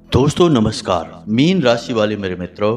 दोस्तों नमस्कार। मीन राशि वाले मेरे मित्रों,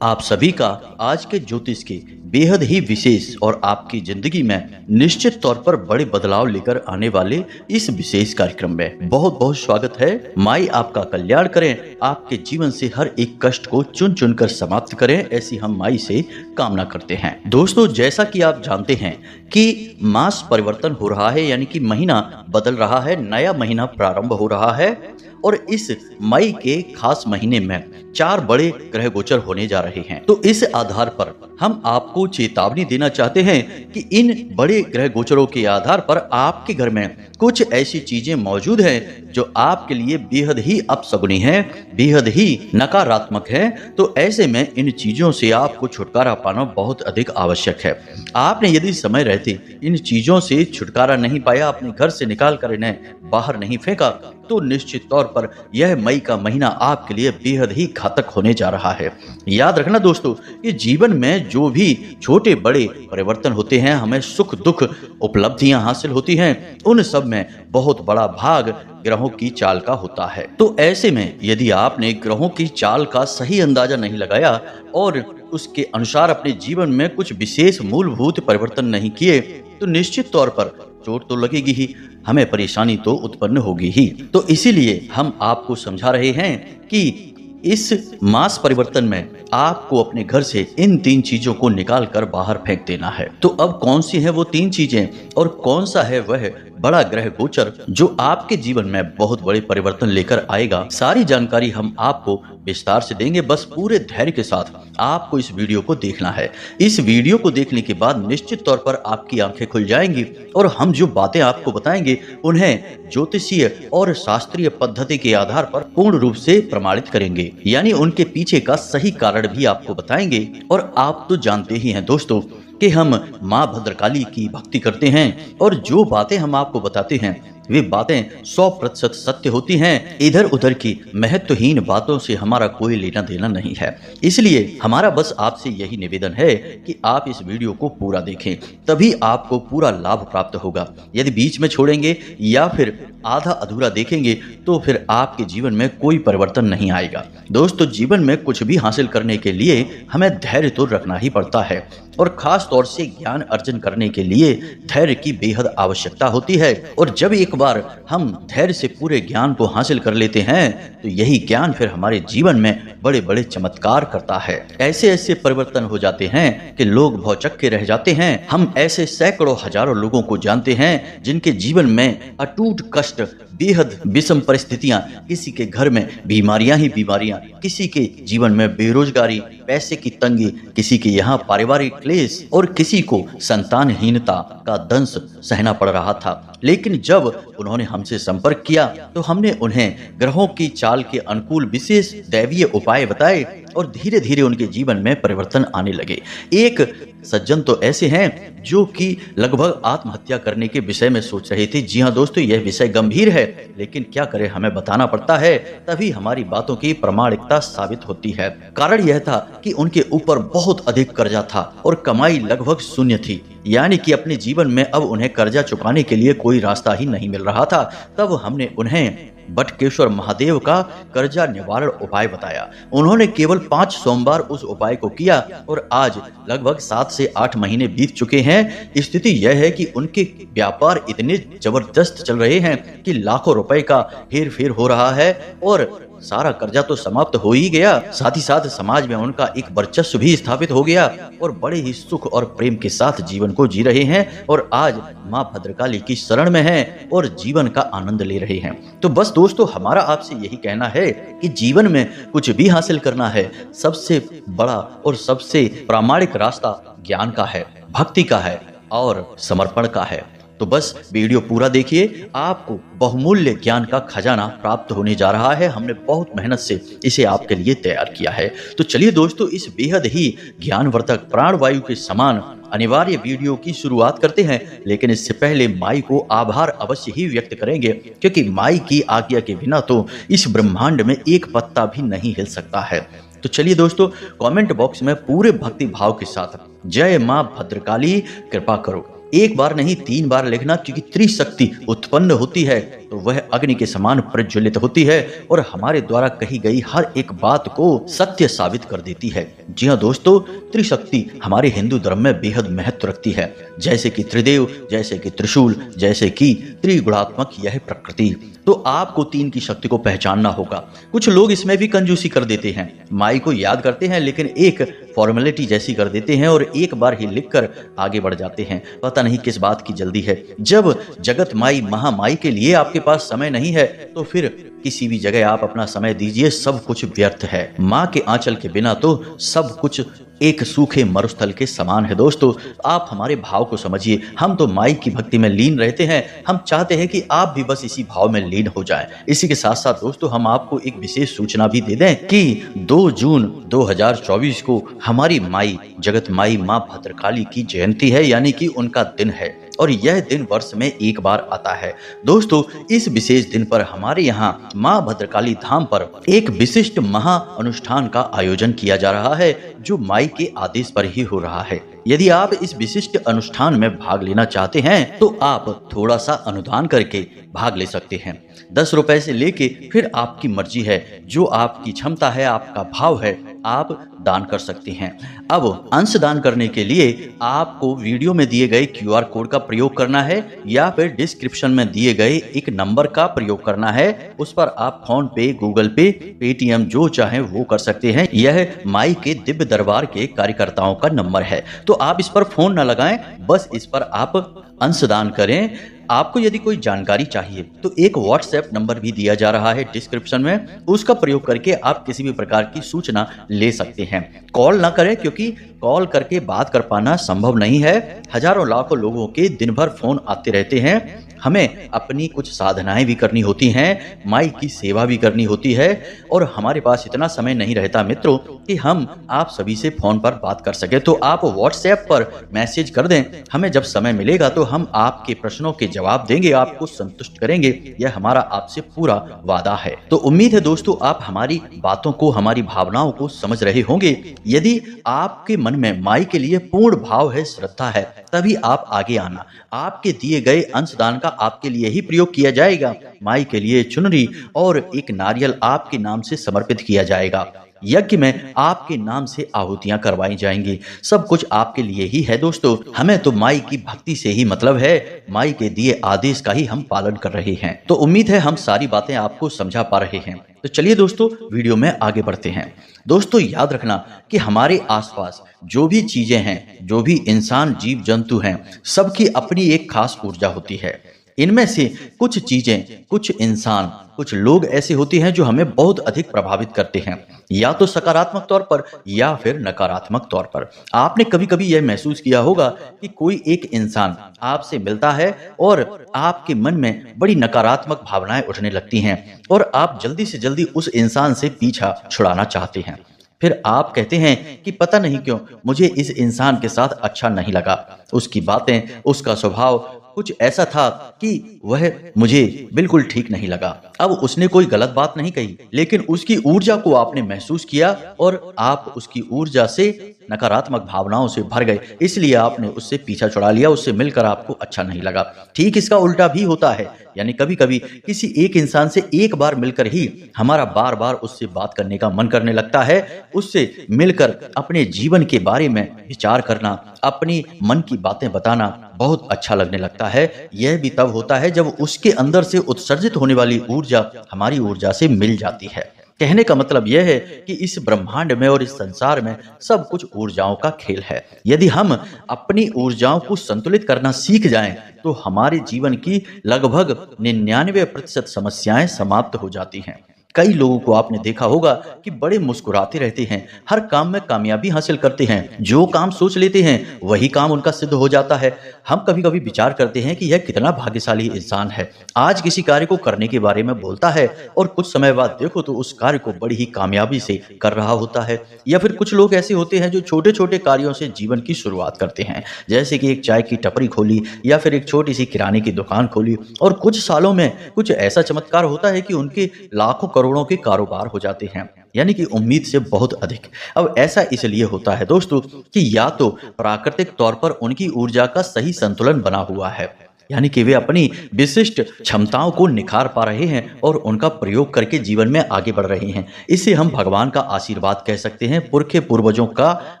आप सभी का आज के ज्योतिष के बेहद ही विशेष और आपकी जिंदगी में निश्चित तौर पर बड़े बदलाव लेकर आने वाले इस विशेष कार्यक्रम में बहुत बहुत स्वागत है। माई आपका कल्याण करें, आपके जीवन से हर एक कष्ट को चुन चुन कर समाप्त करें, ऐसी हम माई से कामना करते हैं। दोस्तों, जैसा कि आप जानते हैं कि मास परिवर्तन हो रहा है, यानी कि महीना बदल रहा है, नया महीना प्रारंभ हो रहा है और इस मई के खास महीने में 4 बड़े ग्रह गोचर होने जा रहे हैं। तो इस आधार पर हम आपको चेतावनी देना चाहते हैं कि इन बड़े ग्रह गोचरों के आधार पर आपके घर में कुछ ऐसी चीजें मौजूद हैं जो आपके लिए बेहद ही अपशगुनी है, बेहद ही नकारात्मक है। तो ऐसे में इन चीजों से आपको छुटकारा पाना बहुत अधिक आवश्यक है। आपने यदि समय रहते इन चीजों से छुटकारा नहीं पाया, अपने घर से निकाल कर इन्हें बाहर नहीं फेंका, तो निश्चित तौर पर यह मई का महीना आपके लिए बेहद ही घातक होने जा रहा है। याद रखना दोस्तों कि जीवन में जो भी छोटे बड़े परिवर्तन होते हैं, हमें सुख दुख उपलब्धियां हासिल होती हैं, उन सब में बहुत बड़ा भाग ग्रहों की चाल का होता है। तो ऐसे में यदि आपने ग्रहों की चाल का सही अंदाजा नहीं लगाया और उसके अनुसार अपने जीवन में कुछ विशेष मूलभूत परिवर्तन नहीं किए, तो निश्चित तौर पर चोट तो लगेगी ही, हमें परेशानी तो उत्पन्न होगी ही। तो इसीलिए हम आपको समझा रहे हैं कि इस मास परिवर्तन में आपको अपने घर से इन 3 चीजों को निकाल कर बाहर फेंक देना है। तो अब कौन सी है वो 3 चीजें और कौन सा है वह बड़ा ग्रह गोचर जो आपके जीवन में बहुत बड़े परिवर्तन लेकर आएगा, सारी जानकारी हम आपको विस्तार से देंगे। बस पूरे धैर्य के साथ आपको इस वीडियो को देखना है। इस वीडियो को देखने के बाद निश्चित तौर पर आपकी आंखें खुल जाएंगी और हम जो बातें आपको बताएंगे उन्हें ज्योतिषीय और शास्त्रीय पद्धति के आधार पर पूर्ण रूप से प्रमाणित करेंगे, यानी उनके पीछे का सही कारण भी आपको बताएंगे। और आप तो जानते ही हैं दोस्तों कि हम माँ भद्रकाली की भक्ति करते हैं और जो बातें हम आपको बताते हैं वे बातें 100% सत्य होती हैं। इधर उधर की महत्वहीन बातों से हमारा कोई लेना देना नहीं है। इसलिए हमारा बस आपसे यही निवेदन है कि आप इस वीडियो को पूरा देखें, तभी आपको पूरा लाभ प्राप्त होगा। यदि बीच में छोड़ेंगे या फिर आधा अधूरा देखेंगे तो फिर आपके जीवन में कोई परिवर्तन नहीं आएगा। दोस्तों, जीवन में कुछ भी हासिल करने के लिए हमें धैर्य तो रखना ही पड़ता है और खास तौर से ज्ञान अर्जन करने के लिए धैर्य की बेहद आवश्यकता होती है। और जब एक बार हम धैर्य से पूरे ज्ञान को हासिल कर लेते हैं तो यही ज्ञान फिर हमारे जीवन में बड़े बड़े चमत्कार करता है। ऐसे ऐसे परिवर्तन हो जाते हैं कि लोग भौचक्के रह जाते हैं। हम ऐसे सैकड़ों हजारों लोगों को जानते हैं जिनके जीवन में अटूट कष्ट, बेहद विषम परिस्थितियां, किसी के घर में बीमारियां ही बीमारियां, किसी के जीवन में बेरोजगारी, पैसे की तंगी, किसी के यहाँ पारिवारिक क्लेश और किसी को संतानहीनता का दंश सहना पड़ रहा था। लेकिन जब उन्होंने हमसे संपर्क किया तो हमने उन्हें ग्रहों की चाल के अनुकूल विशेष दैवीय उपाय बताए और धीरे धीरे उनके जीवन में परिवर्तन आने लगे। एक सज्जन तो ऐसे हैं जो कि लगभग आत्महत्या करने के विषय में सोच रहे थे। जी हाँ दोस्तों, यह विषय गंभीर है, लेकिन क्या करें, हमें बताना पड़ता है, तभी हमारी बातों की प्रामाणिकता साबित होती है। कारण यह था कि उनके ऊपर बहुत अधिक कर्जा था और कमाई लगभग शून्य थी, यानी कि अपने जीवन में अब उन्हें कर्जा चुकाने के लिए कोई रास्ता ही नहीं मिल रहा था। तब हमने उन्हें बटकेश्वर महादेव का कर्जा निवारण उपाय बताया। उन्होंने केवल 5 सोमवार उस उपाय को किया और आज लगभग 7 से 8 महीने बीत चुके हैं। स्थिति यह है कि उनके व्यापार इतने जबरदस्त चल रहे हैं कि लाखों रुपए का हेर फेर हो रहा है और सारा कर्जा तो समाप्त हो ही गया, साथ ही साथ समाज में उनका एक वर्चस्व भी स्थापित हो गया और बड़े ही सुख और प्रेम के साथ जीवन को जी रहे हैं और आज माँ भद्रकाली की शरण में हैं और जीवन का आनंद ले रहे हैं। तो बस दोस्तों, हमारा आपसे यही कहना है कि जीवन में कुछ भी हासिल करना है, सबसे बड़ा और सबसे प्रामाणिक रास्ता ज्ञान का है, भक्ति का है और समर्पण का है। तो बस वीडियो पूरा देखिए, आपको बहुमूल्य ज्ञान का खजाना प्राप्त होने जा रहा है। हमने बहुत मेहनत से इसे आपके लिए तैयार किया है। तो चलिए दोस्तों, इस बेहद ही ज्ञानवर्धक प्राणवायु के समान अनिवार्य वीडियो की शुरुआत करते हैं। लेकिन इससे पहले माई को आभार अवश्य ही व्यक्त करेंगे, क्योंकि माई की आज्ञा के बिना तो इस ब्रह्मांड में एक पत्ता भी नहीं हिल सकता है। तो चलिए दोस्तों, कमेंट बॉक्स में पूरे भक्ति भाव के साथ जय मां भद्रकाली कृपा करो एक बार नहीं 3 बार लिखना, क्योंकि त्रिशक्ति उत्पन्न होती है तो वह अग्नि के समान प्रज्वलित होती है और हमारे द्वारा कही गई हर एक बात को सत्य साबित कर देती है। जी हाँ दोस्तों, त्रिशक्ति हमारे हिंदू धर्म में बेहद महत्व रखती है, जैसे कि त्रिदेव, जैसे कि त्रिशूल, जैसे कि त्रिगुणात्मक यह प्रकृति। तो आपको तीन की शक्ति को पहचानना होगा। कुछ लोग इसमें भी कंजूसी कर देते हैं, माई को याद करते हैं लेकिन एक फॉर्मेलिटी जैसी कर देते हैं और एक बार ही लिखकर आगे बढ़ जाते हैं। पता नहीं किस बात की जल्दी है। जब जगत माई महामाई के लिए आपके पास समय नहीं है तो फिर किसी भी जगह आप अपना समय दीजिए, सब कुछ व्यर्थ है। माँ के आंचल के बिना तो सब कुछ एक सूखे मरुस्थल के समान है। दोस्तों, आप हमारे भाव को समझिए। हम तो माई की भक्ति में लीन रहते हैं, हम चाहते हैं कि आप भी बस इसी भाव में लीन हो जाएं। इसी के साथ साथ दोस्तों, हम आपको एक विशेष सूचना भी दे दें कि 2 जून 2024 को हमारी माई जगत माई माँ भद्रकाली की जयंती है, यानी कि उनका दिन है और यह दिन वर्ष में एक बार आता है। दोस्तों, इस विशेष दिन पर हमारे यहाँ माँ भद्रकाली धाम पर एक विशिष्ट महा अनुष्ठान का आयोजन किया जा रहा है, जो माई के आदेश पर ही हो रहा है। यदि आप इस विशिष्ट अनुष्ठान में भाग लेना चाहते हैं तो आप थोड़ा सा अनुदान करके भाग ले सकते हैं। 10 रुपए से लेके फिर आपकी मर्जी है, जो आपकी क्षमता है, आपका भाव है, आप दान कर सकते हैं। अब अंश दान करने के लिए आपको वीडियो में दिए गए QR कोड का प्रयोग करना है या फिर डिस्क्रिप्शन में दिए गए एक नंबर का प्रयोग करना है। उस पर आप फोन पे, गूगल पे, पेटीएम जो चाहे वो कर सकते हैं। यह माई के दिव्य दरबार के कार्यकर्ताओं का नंबर है, तो आप इस पर फोन न लगाएं, बस इस पर आप अंशदान करें। आपको यदि कोई जानकारी चाहिए तो एक व्हाट्सएप नंबर भी दिया जा रहा है डिस्क्रिप्शन में, उसका प्रयोग करके आप किसी भी प्रकार की सूचना ले सकते हैं। कॉल ना करें, क्योंकि कॉल करके बात कर पाना संभव नहीं है। हजारों लाखों लोगों के दिन भर फोन आते रहते हैं। हमें अपनी कुछ साधनाएं भी करनी होती हैं, माई की सेवा भी करनी होती है और हमारे पास इतना समय नहीं रहता मित्रों कि हम आप सभी से फोन पर बात कर सके। तो आप व्हाट्सएप पर मैसेज कर दें, हमें जब समय मिलेगा तो हम आपके प्रश्नों के जवाब देंगे, आपको संतुष्ट करेंगे। यह हमारा आपसे पूरा वादा है। तो उम्मीद है दोस्तों, आप हमारी बातों को, हमारी भावनाओं को समझ रहे होंगे। यदि आपके मन में माई के लिए पूर्ण भाव है, श्रद्धा है, तभी आप आगे आना। आपके दिए गए अंशदान का आपके लिए ही प्रयोग किया जाएगा। माई के लिए चुनरी और एक नारियल आपके नाम से समर्पित किया जाएगा। यज्ञ में आपके नाम से आहुतियां करवाई जाएंगी। सब कुछ आपके लिए ही है दोस्तों। हमें तो माई की भक्ति से ही मतलब है, माई के दिए आदेश का ही हम पालन कर रहे हैं। तो उम्मीद है हम सारी बातें आपको समझा पा रहे हैं। तो चलिए दोस्तों, वीडियो में आगे बढ़ते हैं। दोस्तों, याद रखना कि हमारे आसपास जो भी चीजें हैं, जो भी इंसान, जीव जंतु हैं, सबकी अपनी एक खास ऊर्जा होती है। इनमें से कुछ चीजें, कुछ इंसान, कुछ लोग ऐसे होते हैं जो हमें बहुत अधिक प्रभावित करते हैं, या तो सकारात्मक तौर पर या फिर नकारात्मक तौर पर। आपने कभी कभी यह महसूस किया होगा कि कोई एक इंसान आपसे मिलता है और आपके मन में बड़ी नकारात्मक भावनाएं उठने लगती हैं और आप जल्दी से जल्दी उस इंसान से पीछा छुड़ाना चाहते हैं। फिर आप कहते हैं कि पता नहीं क्यों मुझे इस इंसान के साथ अच्छा नहीं लगा। उसकी बातें, उसका स्वभाव कुछ ऐसा था कि वह मुझे बिल्कुल ठीक नहीं लगा। अब उसने कोई गलत बात नहीं कही, लेकिन उसकी ऊर्जा को आपने महसूस किया और आप उसकी ऊर्जा से नकारात्मक भावनाओं से भर गए, इसलिए आपने उससे पीछा छुड़ा लिया। उससे मिलकर आपको अच्छा नहीं लगा। ठीक इसका उल्टा भी होता है, यानी कभी कभी किसी एक इंसान से एक बार मिलकर ही हमारा बार बार उससे बात करने का मन करने लगता है। उससे मिलकर अपने जीवन के बारे में विचार करना, अपनी मन की बातें बताना बहुत अच्छा लगने लगता है। यह भी तब होता है जब उसके अंदर से उत्सर्जित होने वाली ऊर्जा हमारी ऊर्जा से मिल जाती है। कहने का मतलब यह है कि इस ब्रह्मांड में और इस संसार में सब कुछ ऊर्जाओं का खेल है। यदि हम अपनी ऊर्जाओं को संतुलित करना सीख जाएं, तो हमारे जीवन की लगभग 99% समस्याएं समाप्त हो जाती हैं। कई लोगों को आपने देखा होगा कि बड़े मुस्कुराते रहते हैं, हर काम में कामयाबी हासिल करते हैं, जो काम सोच लेते हैं वही काम उनका सिद्ध हो जाता है। हम कभी कभी विचार करते हैं कि यह कितना भाग्यशाली इंसान है, आज किसी कार्य को करने के बारे में बोलता है और कुछ समय बाद देखो तो उस कार्य को बड़ी ही कामयाबी से कर रहा होता है। या फिर कुछ लोग ऐसे होते हैं जो छोटे छोटे कार्यों से जीवन की शुरुआत करते हैं, जैसे कि एक चाय की टपरी खोली या फिर एक छोटी सी किराने की दुकान खोली, और कुछ सालों में कुछ ऐसा चमत्कार होता है कि उनके लाखों करोड़ों के कारोबार हो जाते हैं, यानी कि उम्मीद से बहुत अधिक। अब ऐसा इसलिए होता है दोस्तों कि या तो प्राकृतिक तौर पर उनकी ऊर्जा का सही संतुलन बना हुआ है, यानी कि वे अपनी विशिष्ट क्षमताओं को निखार पा रहे हैं और उनका प्रयोग करके जीवन में आगे बढ़ रहे हैं। इसे हम भगवान का आशीर्वाद कह सकते हैं, पुरखे पूर्वजों का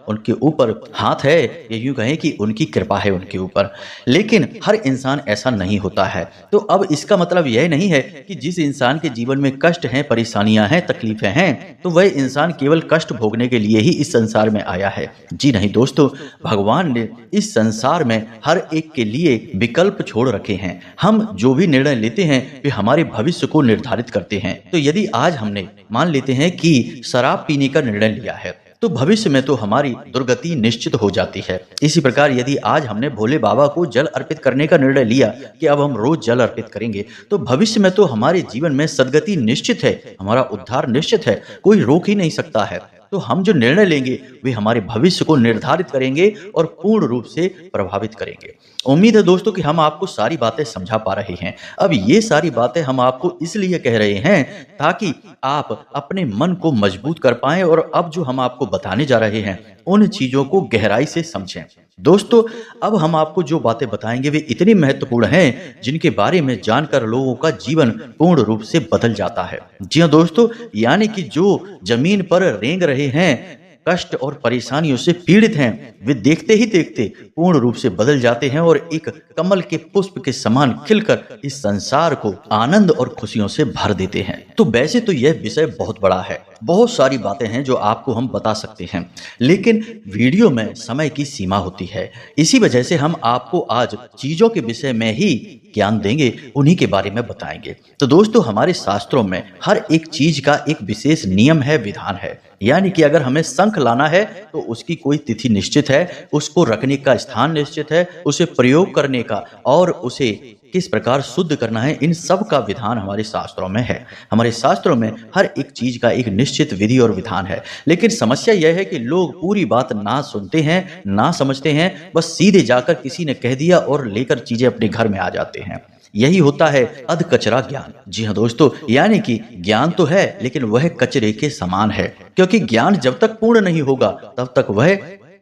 उनके ऊपर हाथ है, या यूं कहें कि उनकी कृपा है उनके ऊपर। लेकिन हर इंसान ऐसा नहीं होता है। तो अब इसका मतलब यह नहीं है कि जिस इंसान के जीवन में कष्ट हैं, परेशानियां हैं, तकलीफें हैं, तो वह इंसान केवल कष्ट भोगने के लिए ही इस संसार में आया है। जी नहीं दोस्तों, भगवान ने इस संसार में हर एक के लिए विकल्प छोड़ रखे हैं। हम जो भी निर्णय लेते हैं वे हमारे भविष्य को निर्धारित करते हैं। तो यदि आज हमने मान लेते हैं कि शराब पीने का निर्णय लिया है, तो भविष्य में तो हमारी दुर्गति निश्चित हो जाती है। इसी प्रकार यदि आज हमने भोले बाबा को जल अर्पित करने का निर्णय लिया कि अब हम रोज जल अर्पित करेंगे, तो भविष्य में तो हमारे जीवन में सद्गति निश्चित है, हमारा उद्धार निश्चित है, कोई रोक ही नहीं सकता है। तो हम जो निर्णय लेंगे वे हमारे भविष्य को निर्धारित करेंगे और पूर्ण रूप से प्रभावित करेंगे। उम्मीद है दोस्तों कि हम आपको सारी बातें समझा पा रहे हैं। अब ये सारी बातें हम आपको इसलिए कह रहे हैं ताकि आप अपने मन को मजबूत कर पाएं और अब जो हम आपको बताने जा रहे हैं उन चीजों को गहराई से समझें। दोस्तों, अब हम आपको जो बातें बताएंगे वे इतनी महत्वपूर्ण हैं जिनके बारे में जानकर लोगों का जीवन पूर्ण रूप से बदल जाता है। जी हाँ दोस्तों, यानी कि जो जमीन पर रेंग रहे हैं, कष्ट और परेशानियों से पीड़ित हैं, वे देखते ही देखते पूर्ण रूप से बदल जाते हैं और एक कमल के पुष्प के समान खिलकर इस संसार को आनंद और खुशियों से भर देते हैं। तो वैसे तो यह विषय बहुत बड़ा है, बहुत सारी बातें हैं जो आपको हम बता सकते हैं, लेकिन वीडियो में समय की सीमा होती है। इसी वजह से हम आपको आज चीजों के विषय में ही ज्ञान देंगे, उन्हीं के बारे में बताएंगे। तो दोस्तों, हमारे शास्त्रों में हर एक चीज का एक विशेष नियम है, विधान है। यानी कि अगर हमें शंख लाना है तो उसकी कोई तिथि निश्चित है, उसको रखने का स्थान निश्चित है, उसे प्रयोग करने का और उसे किस प्रकार शुद्ध करना है, इन सब का विधान हमारे शास्त्रों में है। हमारे शास्त्रों में हर एक चीज का एक निश्चित विधि और विधान है। लेकिन समस्या यह है कि लोग पूरी बात ना सुनते हैं, ना समझते हैं, बस सीधे जाकर किसी ने कह दिया और लेकर चीजें अपने घर में आ जाते हैं। यही होता है अध कचरा ज्ञान। जी हाँ दोस्तों, यानी कि ज्ञान तो है लेकिन वह कचरे के समान है, क्योंकि ज्ञान जब तक पूर्ण नहीं होगा तब तक वह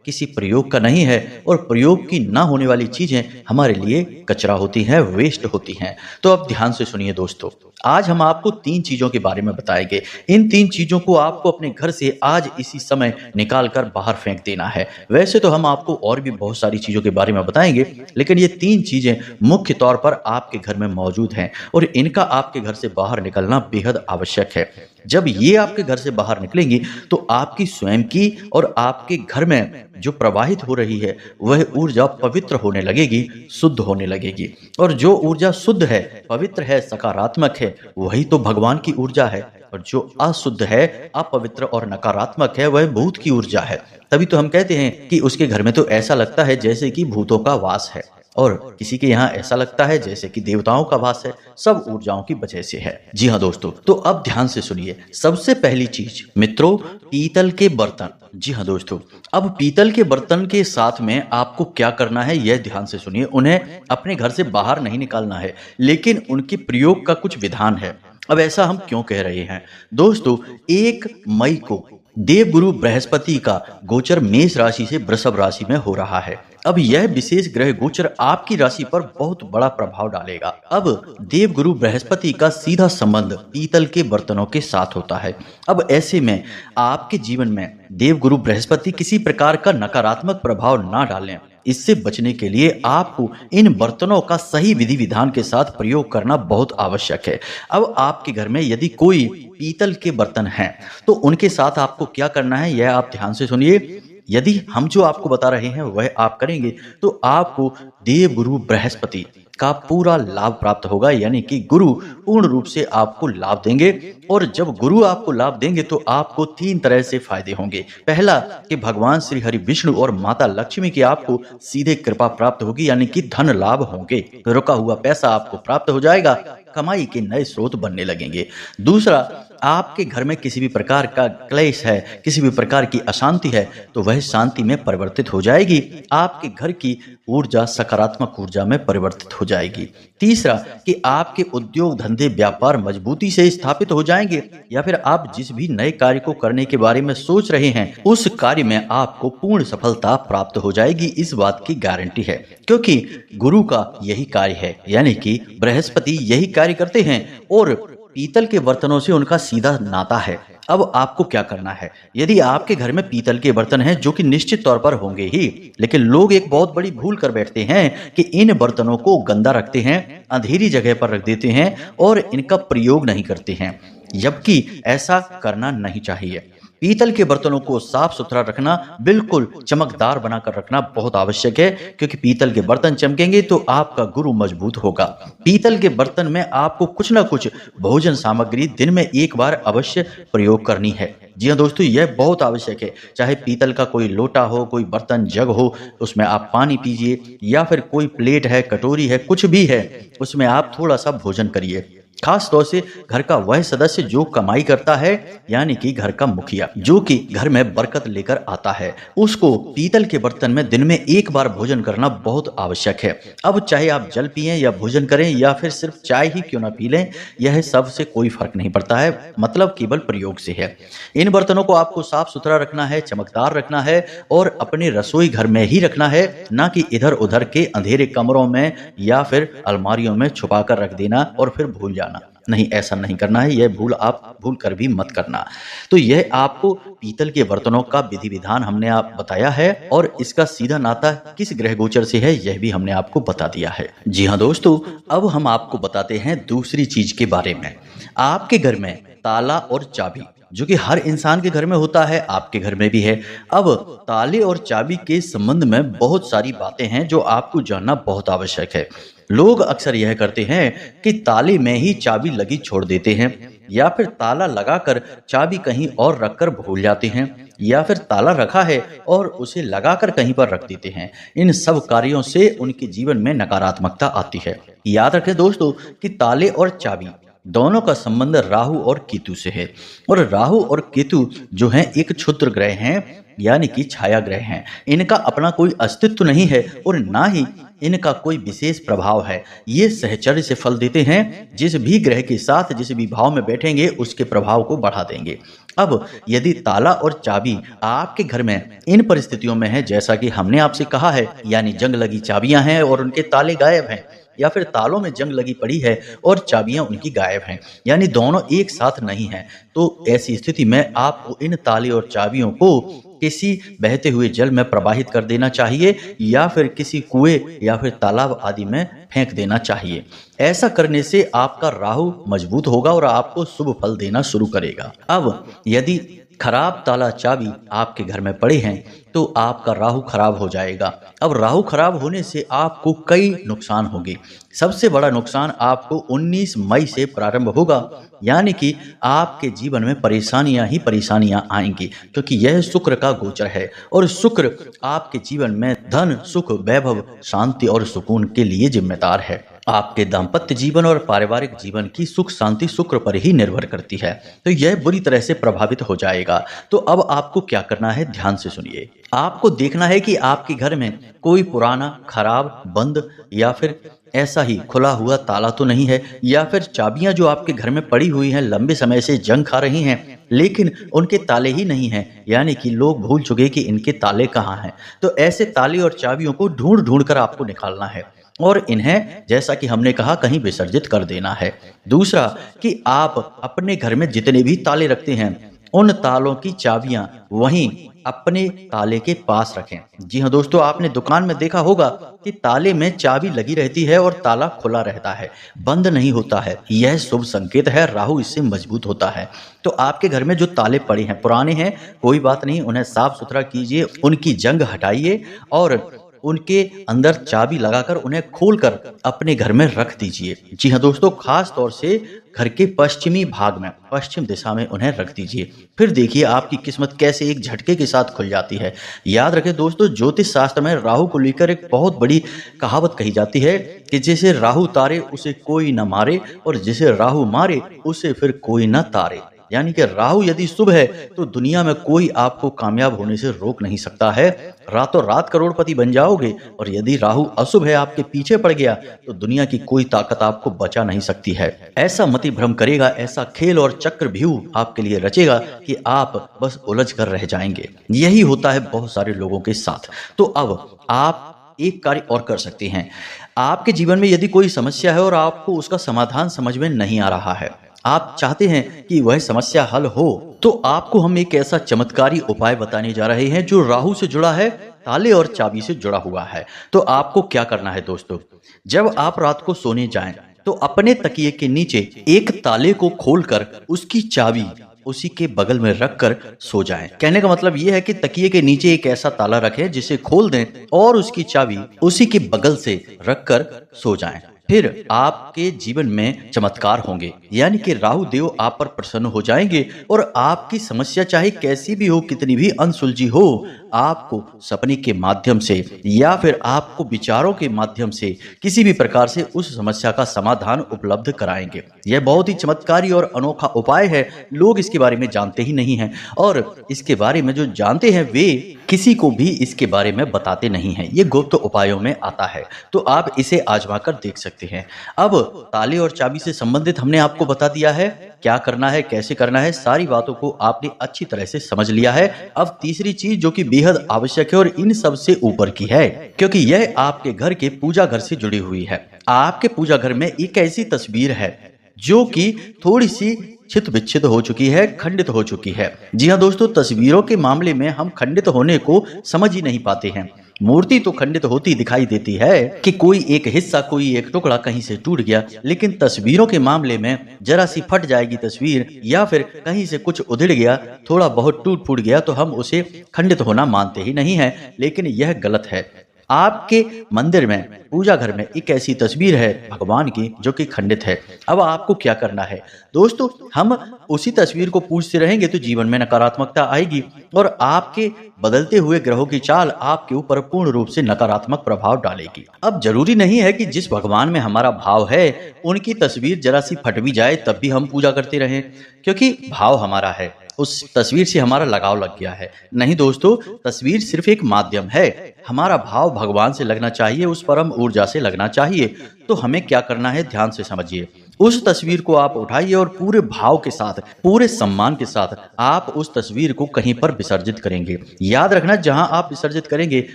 किसी प्रयोग का नहीं है और प्रयोग की ना होने वाली चीजें हमारे लिए कचरा होती हैं, वेस्ट होती हैं। तो अब ध्यान से सुनिए दोस्तों, आज हम आपको 3 चीजों के बारे में बताएंगे। इन 3 चीजों को आपको अपने घर से आज इसी समय निकाल कर बाहर फेंक देना है। वैसे तो हम आपको और भी बहुत सारी चीजों के बारे में बताएंगे, लेकिन ये 3 चीजें मुख्य तौर पर आपके घर में मौजूद हैं और इनका आपके घर से बाहर निकलना बेहद आवश्यक है। जब ये आपके घर से बाहर निकलेंगी तो आपकी स्वयं की और आपके घर में जो प्रवाहित हो रही है वह ऊर्जा पवित्र होने लगेगी, शुद्ध होने लगेगी। और जो ऊर्जा शुद्ध है, पवित्र है, सकारात्मक है, वही तो भगवान की ऊर्जा है। और जो अशुद्ध है, अपवित्र और नकारात्मक है, वह भूत की ऊर्जा है। तभी तो हम कहते हैं कि उसके घर में तो ऐसा लगता है जैसे कि भूतों का वास है, और किसी के यहाँ ऐसा लगता है जैसे कि देवताओं का वास है। सब ऊर्जाओं की वजह से है। जी हाँ दोस्तों, तो अब ध्यान से सुनिए। सबसे पहली चीज मित्रों, पीतल के बर्तन। जी हाँ दोस्तों, अब पीतल के बर्तन के साथ में आपको क्या करना है यह ध्यान से सुनिए। उन्हें अपने घर से बाहर नहीं निकालना है, लेकिन उनके प्रयोग का कुछ विधान है। अब ऐसा हम क्यों कह रहे हैं दोस्तों? 1 मई को देवगुरु बृहस्पति का गोचर मेष राशि से वृषभ राशि में हो रहा है। अब यह विशेष ग्रह गोचर आपकी राशि पर बहुत बड़ा प्रभाव डालेगा। अब देवगुरु बृहस्पति का सीधा संबंध पीतल के बर्तनों के साथ होता है। अब ऐसे में आपके जीवन में देवगुरु बृहस्पति किसी प्रकार का नकारात्मक प्रभाव ना डालें। इससे बचने के लिए आपको इन बर्तनों का सही विधि विधान के साथ प्रयोग करना बहुत आवश्यक है। अब आपके घर में यदि कोई पीतल के बर्तन हैं तो उनके साथ आपको क्या करना है यह आप ध्यान से सुनिए। यदि हम जो आपको बता रहे हैं वह आप करेंगे तो आपको देवगुरु बृहस्पति का पूरा लाभ प्राप्त होगा, यानी कि गुरु पूर्ण रूप से आपको लाभ देंगे। और जब गुरु आपको लाभ देंगे तो आपको 3 तरह से फायदे होंगे। पहला कि भगवान श्री हरि विष्णु और माता लक्ष्मी की आपको सीधे कृपा प्राप्त होगी, यानी कि धन लाभ होंगे। रुका हुआ पैसा आपको प्राप्त हो जाएगा, कमाई के नए स्रोत बनने लगेंगे। दूसरा आपके घर में किसी भी प्रकार का क्लेश है, किसी भी प्रकार की अशांति है, तो वह शांति में परिवर्तित हो जाएगी। आपके घर की ऊर्जा सकारात्मक ऊर्जा में परिवर्तित हो जाएगी। तीसरा कि आपके उद्योग धंधे व्यापार मजबूती से स्थापित हो जाएंगे, या फिर आप जिस भी नए कार्य को करने के बारे में सोच रहे हैं उस कार्य में आपको पूर्ण सफलता प्राप्त हो जाएगी। इस बात की गारंटी है, क्योंकि गुरु का यही कार्य है, यानी कि बृहस्पति यही कार्य करते हैं और पीतल के बर्तनों से उनका सीधा नाता है। अब आपको क्या करना है, यदि आपके घर में पीतल के बर्तन हैं, जो कि निश्चित तौर पर होंगे ही, लेकिन लोग एक बहुत बड़ी भूल कर बैठते हैं कि इन बर्तनों को गंदा रखते हैं, अंधेरी जगह पर रख देते हैं और इनका प्रयोग नहीं करते हैं, जबकि ऐसा करना नहीं चाहिए। पीतल के बर्तनों को साफ सुथरा रखना, बिल्कुल चमकदार बनाकर रखना बहुत आवश्यक है, क्योंकि पीतल के बर्तन चमकेंगे तो आपका गुरु मजबूत होगा। पीतल के बर्तन में आपको कुछ ना कुछ भोजन सामग्री दिन में एक बार अवश्य प्रयोग करनी है। जी हाँ दोस्तों, यह बहुत आवश्यक है। चाहे पीतल का कोई लोटा हो, कोई बर्तन जग हो, उसमें आप पानी पीजिए, या फिर कोई प्लेट है, कटोरी है, कुछ भी है, उसमें आप थोड़ा सा भोजन करिए। खास तौर से घर का वह सदस्य जो कमाई करता है, यानी कि घर का मुखिया, जो कि घर में बरकत लेकर आता है, उसको पीतल के बर्तन में दिन में एक बार भोजन करना बहुत आवश्यक है। अब चाहे आप जल पिएं या भोजन करें या फिर सिर्फ चाय ही क्यों ना पी लें, यह सब से कोई फर्क नहीं पड़ता है, मतलब केवल प्रयोग से है। इन बर्तनों को आपको साफ सुथरा रखना है, चमकदार रखना है और अपने रसोई घर में ही रखना है, ना कि इधर उधर के अंधेरे कमरों में या फिर अलमारियों में छुपा कर रख देना और फिर भूल जाना। नहीं, ऐसा नहीं करना है, यह भूल आप भूल कर भी मत करना। तो यह आपको पीतल के बर्तनों का विधि विधान हमने आप बताया है, और इसका सीधा नाता किस ग्रह गोचर से है यह भी हमने आपको बता दिया है। जी हाँ दोस्तों, अब हम आपको बताते हैं दूसरी चीज के बारे में। आपके घर में ताला और चाबी, जो कि हर इंसान के घर में होता है, आपके घर में भी है। अब ताले और चाबी के संबंध में बहुत सारी बातें हैं जो आपको जानना बहुत आवश्यक है। लोग अक्सर यह करते हैं कि ताले में ही चाबी लगी छोड़ देते हैं, या फिर ताला लगाकर चाबी कहीं और रखकर भूल जाते हैं, या फिर ताला रखा है और उसे लगाकर कहीं पर रख देते हैं। इन सब कार्यों से उनके जीवन में नकारात्मकता आती है। याद रखें दोस्तों कि ताले और चाबी दोनों का संबंध राहु और केतु से है, और राहु और केतु जो हैं एक क्षुद्र ग्रह हैं, यानी कि छाया ग्रह हैं। इनका अपना कोई अस्तित्व नहीं है और ना ही इनका कोई विशेष प्रभाव है। ये सहचर्य से फल देते हैं, जिस भी ग्रह के साथ जिस भी भाव में बैठेंगे उसके प्रभाव को बढ़ा देंगे। अब यदि ताला और चाबी आपके घर में इन परिस्थितियों में है, जैसा कि हमने आपसे कहा है, यानी जंग लगी चाबियां हैं और उनके ताले गायब हैं, या फिर तालों में जंग लगी पड़ी है और चाबियां उनकी गायब हैं, यानी दोनों एक साथ नहीं हैं, तो ऐसी स्थिति में आपको इन ताले और चाबियों को किसी बहते हुए जल में प्रवाहित कर देना चाहिए, या फिर किसी कुएं या फिर तालाब आदि में फेंक देना चाहिए। ऐसा करने से आपका राहु मजबूत होगा और आपको शुभ फल देना शुरू करेगा। अब यदि खराब ताला चाबी आपके घर में पड़े हैं तो आपका राहु खराब हो जाएगा। अब राहु खराब होने से आपको कई नुकसान होंगे। सबसे बड़ा नुकसान आपको 19 मई से प्रारंभ होगा, यानी कि आपके जीवन में परेशानियां ही परेशानियां आएंगी, क्योंकि यह शुक्र का गोचर है और शुक्र आपके जीवन में धन, सुख, वैभव, शांति और सुकून के लिए जिम्मेदार है। आपके दाम्पत्य जीवन और पारिवारिक जीवन की सुख शांति शुक्र पर ही निर्भर करती है, तो यह बुरी तरह से प्रभावित हो जाएगा। तो अब आपको क्या करना है, ध्यान से सुनिए। आपको देखना है कि आपके घर में कोई पुराना, खराब, बंद या फिर ऐसा ही खुला हुआ ताला तो नहीं है, या फिर चाबियां जो आपके घर में पड़ी हुई हैं, लंबे समय से जंग खा रही हैं, लेकिन उनके ताले ही नहीं हैं, यानी कि लोग भूल चुके कि इनके ताले कहाँ हैं। तो ऐसे ताले और चाबियों को ढूंढ ढूंढ कर आपको निकालना है और इन्हें, जैसा कि हमने कहा, कहीं विसर्जित कर देना है। दूसरा कि आप अपने घर में जितने भी ताले रखते हैं उन तालों की चाबियां वहीं अपने ताले के पास रखें। जी हाँ दोस्तों, आपने दुकान में देखा होगा कि ताले में चाबी लगी रहती है और ताला खुला रहता है, बंद नहीं होता है। यह शुभ संकेत है, राहु इससे मजबूत होता है। तो आपके घर में जो ताले पड़े हैं, पुराने हैं, कोई बात नहीं, उन्हें साफ सुथरा कीजिए, उनकी जंग हटाइए और उनके अंदर चाबी लगाकर उन्हें खोलकर अपने घर में रख दीजिए। जी हाँ दोस्तों, खास तौर से घर के पश्चिमी भाग में, पश्चिम दिशा में उन्हें रख दीजिए। फिर देखिए आपकी किस्मत कैसे एक झटके के साथ खुल जाती है। याद रखें दोस्तों, ज्योतिष शास्त्र में राहु को लेकर एक बहुत बड़ी कहावत कही जाती है कि जिसे राहु तारे उसे कोई न मारे, और जिसे राहु मारे उसे फिर कोई न तारे। यानी कि राहु यदि शुभ है तो दुनिया में कोई आपको कामयाब होने से रोक नहीं सकता है, रातों रात करोड़पति बन जाओगे। और यदि राहु अशुभ है, आपके पीछे पड़ गया, तो दुनिया की कोई ताकत आपको बचा नहीं सकती है। ऐसा मति भ्रम करेगा, ऐसा खेल और चक्रव्यूह आपके लिए रचेगा कि आप बस उलझ कर रह जाएंगे। यही होता है बहुत सारे लोगों के साथ। तो अब आप एक कार्य और कर सकते हैं। आपके जीवन में यदि कोई समस्या है और आपको उसका समाधान समझ में नहीं आ रहा है, आप चाहते हैं कि वह समस्या हल हो, तो आपको हम एक ऐसा चमत्कारी उपाय बताने जा रहे हैं जो राहु से जुड़ा है, ताले और चाबी से जुड़ा हुआ है। तो आपको क्या करना है दोस्तों, जब आप रात को सोने जाएं तो अपने तकिए के नीचे एक ताले को खोलकर उसकी चाबी उसी के बगल में रखकर सो जाएं। कहने का मतलब यह है कि तकिए के नीचे एक ऐसा ताला रखें जिसे खोल दें और उसकी चाबी उसी के बगल से रखकर सो जाएं। फिर आपके जीवन में चमत्कार होंगे, यानी कि राहु देव आप पर प्रसन्न हो जाएंगे और आपकी समस्या चाहे कैसी भी हो, कितनी भी अनसुलझी हो, आपको सपने के माध्यम से या फिर आपको विचारों के माध्यम से किसी भी प्रकार से उस समस्या का समाधान उपलब्ध कराएंगे। यह बहुत ही चमत्कारी और अनोखा उपाय है। लोग इसके बारे में जानते ही नहीं हैं और इसके बारे में जो जानते हैं वे किसी को भी इसके बारे में बताते नहीं हैं। ये गुप्त उपायों में आता है, तो आप इसे आजमा कर देख सकते हैं। अब ताले और चाबी से संबंधित हमने आपको बता दिया है क्या करना है, कैसे करना है, सारी बातों को आपने अच्छी तरह से समझ लिया है। अब तीसरी चीज जो कि बेहद आवश्यक है और इन सब से ऊपर की है, क्योंकि यह आपके घर के पूजा घर से जुड़ी हुई है। आपके पूजा घर में एक ऐसी तस्वीर है जो कि थोड़ी सी छित विच्छित हो चुकी है, खंडित हो चुकी है। जी हाँ दोस्तों, तस्वीरों के मामले में हम खंडित होने को समझ ही नहीं पाते हैं। मूर्ति तो खंडित होती दिखाई देती है कि कोई एक हिस्सा, कोई एक टुकड़ा कहीं से टूट गया, लेकिन तस्वीरों के मामले में जरा सी फट जाएगी तस्वीर या फिर कहीं से कुछ उधड़ गया, थोड़ा बहुत टूट फूट गया, तो हम उसे खंडित होना मानते ही नहीं है। लेकिन यह गलत है। आपके मंदिर में, पूजा घर में एक ऐसी तस्वीर है भगवान की जो कि खंडित है। अब आपको क्या करना है दोस्तों, हम उसी तस्वीर को पूजते रहेंगे तो जीवन में नकारात्मकता आएगी और आपके बदलते हुए ग्रहों की चाल आपके ऊपर पूर्ण रूप से नकारात्मक प्रभाव डालेगी। अब जरूरी नहीं है कि जिस भगवान में हमारा भाव है उनकी तस्वीर जरा सी फट भी जाए तब भी हम पूजा करते रहें, क्योंकि भाव हमारा है, उस तस्वीर से हमारा लगाव लग गया है। नहीं दोस्तों, तस्वीर सिर्फ एक माध्यम है। हमारा भाव भगवान से लगना चाहिए, उस परम ऊर्जा से लगना चाहिए। तो हमें क्या करना है, ध्यान से समझिए। उस तस्वीर को आप उठाइए और पूरे भाव के साथ, पूरे सम्मान के साथ आप उस तस्वीर को कहीं पर विसर्जित करेंगे। याद रखना, जहां आप विसर्जित करेंगे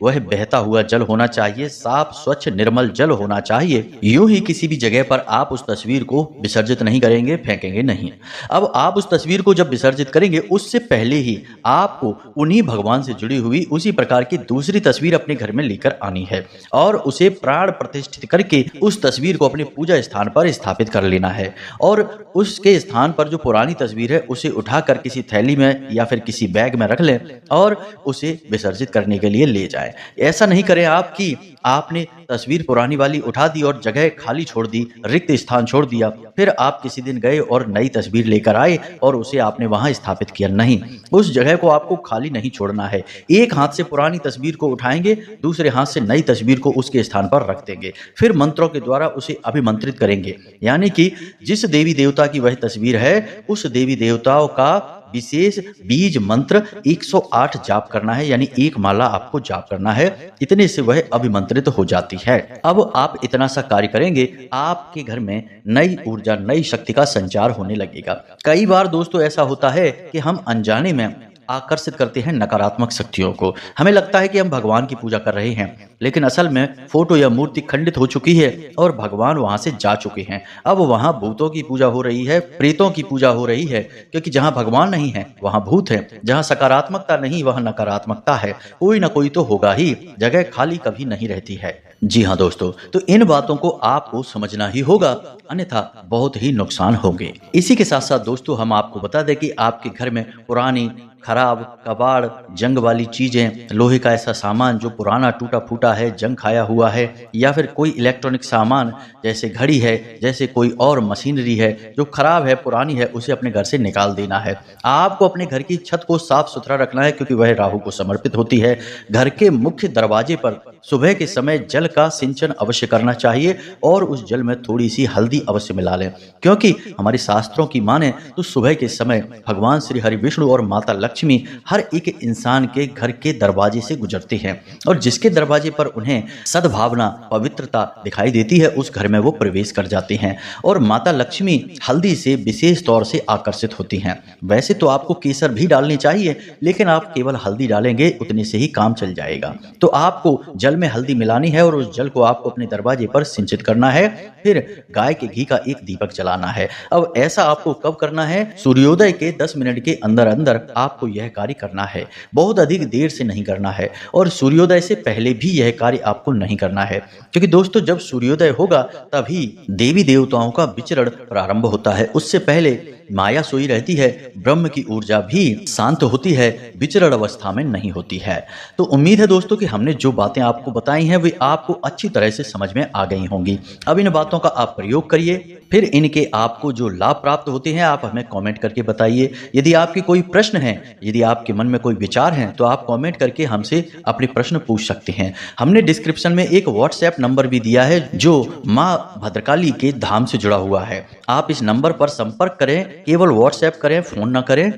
वह बहता हुआ जल होना चाहिए, साफ स्वच्छ निर्मल जल होना चाहिए। यूं ही किसी भी जगह पर आप उस तस्वीर को विसर्जित नहीं करेंगे, फेंकेंगे नहीं। अब आप उस तस्वीर को जब विसर्जित करेंगे उससे पहले ही आपको उन्हीं भगवान से जुड़ी हुई उसी प्रकार की दूसरी तस्वीर अपने घर में लेकर आनी है और उसे प्राण प्रतिष्ठित करके उस तस्वीर को अपने पूजा स्थान पर स्थापित कर लेना है। और उसके स्थान पर जो पुरानी तस्वीर है उसे उठाकर किसी थैली में या फिर किसी बैग में रख लें और उसे विसर्जित करने के लिए ले जाएं। ऐसा नहीं करें आप कि आपने तस्वीर पुरानी वाली उठा दी और जगह खाली छोड़ दी, रिक्त स्थान छोड़ दिया, फिर आप किसी दिन गए और नई तस्वीर लेकर आए और उसे आपने वहां स्थापित किया। नहीं, उस जगह को आपको खाली नहीं छोड़ना है। एक हाथ से पुरानी तस्वीर को उठाएंगे, दूसरे हाथ से नई तस्वीर को उसके स्थान पर रख देंगे, फिर मंत्रों के द्वारा उसे अभिमंत्रित करेंगे। यानी कि जिस देवी देवता की वह तस्वीर है उस देवी देवताओं का विशेष बीज मंत्र 108 जाप करना है, यानी एक माला आपको जाप करना है। इतने से वह अभिमंत्रित हो जाती है। अब आप इतना सा कार्य करेंगे, आपके घर में नई ऊर्जा, नई शक्ति का संचार होने लगेगा। कई बार दोस्तों ऐसा होता है कि हम अनजाने में आकर्षित करते हैं नकारात्मक शक्तियों को। हमें लगता है कि हम भगवान की पूजा कर रहे हैं, लेकिन असल में फोटो या मूर्ति खंडित हो चुकी है और भगवान वहां से जा चुके हैं। अब वहां भूतों की पूजा हो रही है, प्रेतों की पूजा हो रही है, क्योंकि जहां भगवान नहीं है वहां भूत है, जहां सकारात्मकता नहीं वहां नकारात्मकता है। कोई ना कोई तो होगा ही, जगह खाली कभी नहीं रहती है। जी हाँ दोस्तों, तो इन बातों को आपको समझना ही होगा, अन्यथा बहुत ही नुकसान होंगे। इसी के साथ साथ दोस्तों हम आपको बता दें कि आपके घर में पुरानी खराब कबाड़, जंग वाली चीजें, लोहे का ऐसा सामान जो पुराना टूटा फूटा है, जंग खाया हुआ है, या फिर कोई इलेक्ट्रॉनिक सामान जैसे घड़ी है, जैसे कोई और मशीनरी है जो खराब है, पुरानी है, उसे अपने घर से निकाल देना है। आपको अपने घर की छत को साफ सुथरा रखना है क्योंकि वह राहु को समर्पित होती है। घर के मुख्य दरवाजे पर सुबह के समय जल का सिंचन अवश्य करना चाहिए और उस जल में थोड़ी सी हल्दी अवश्य मिला लें, क्योंकि हमारे शास्त्रों की माने तो सुबह के समय भगवान श्री हरि विष्णु और माता लक्ष्मी हर एक इंसान के घर के दरवाजे से गुजरते हैं और जिसके दरवाजे पर उन्हें सद्भावना, पवित्रता दिखाई देती है, उस घर में वो प्रवेश कर जाते हैं और माता लक्ष्मी हल्दी से विशेष तौर से आकर्षित होती हैं। वैसे तो आपको केसर भी डालनी चाहिए, लेकिन आप केवल हल्दी डालेंगे उतने से ही काम चल जाएगा। तो आपको जल में हल्दी मिलानी है और उस जल को आपको अपने दरवाजे पर सिंचित करना है। फिर गाय के घी का एक दीपक जलाना है। अब ऐसा आपको कब करना है? सूर्योदय के 10 मिनट के अंदर अंदर आपको यह कार्य करना है। बहुत अधिक देर से नहीं करना है और सूर्योदय से पहले भी यह कार्य आपको नहीं करना है, क्योंकि दोस्तों जब सूर्योदय होगा तभी देवी देवताओं का विचरण प्रारंभ होता है। उससे पहले माया सोई रहती है, ब्रह्म की ऊर्जा भी शांत होती है, विचरण अवस्था में नहीं होती है। तो उम्मीद है दोस्तों कि हमने जो बातें आपको बताई हैं वे आपको अच्छी तरह से समझ में आ गई होंगी। अब इन बातों का आप प्रयोग करिए, फिर इनके आपको जो लाभ प्राप्त होते हैं आप हमें कमेंट करके बताइए। यदि आपके कोई प्रश्न है, यदि आपके मन में कोई विचार हैं, तो आप कमेंट करके हमसे अपने प्रश्न पूछ सकते हैं। हमने डिस्क्रिप्शन में एक व्हाट्सएप नंबर भी दिया है जो माँ भद्रकाली के धाम से जुड़ा हुआ है। आप इस नंबर पर संपर्क करें, केवल व्हाट्सएप करें, फोन ना करें।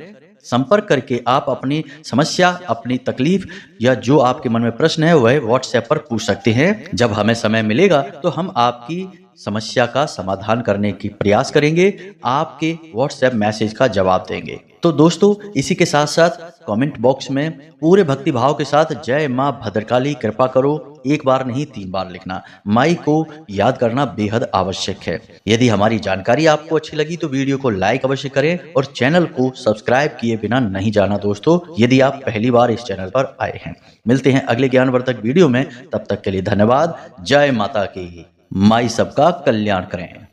संपर्क करके आप अपनी समस्या, अपनी तकलीफ या जो आपके मन में प्रश्न है वह व्हाट्सएप पर पूछ सकते हैं। जब हमें समय मिलेगा तो हम आपकी समस्या का समाधान करने की प्रयास करेंगे, आपके व्हाट्सएप मैसेज का जवाब देंगे। तो दोस्तों इसी के साथ साथ कमेंट बॉक्स में पूरे भक्ति भाव के साथ जय मां भद्रकाली कृपा करो एक बार नहीं 3 बार लिखना। माई को याद करना बेहद आवश्यक है। यदि हमारी जानकारी आपको अच्छी लगी तो वीडियो को लाइक अवश्य करें और चैनल को सब्सक्राइब किए बिना नहीं जाना दोस्तों, यदि आप पहली बार इस चैनल पर आए हैं। मिलते हैं अगले ज्ञानवर्धक वीडियो में, तब तक के लिए धन्यवाद। जय माता की। माई सबका कल्याण करें।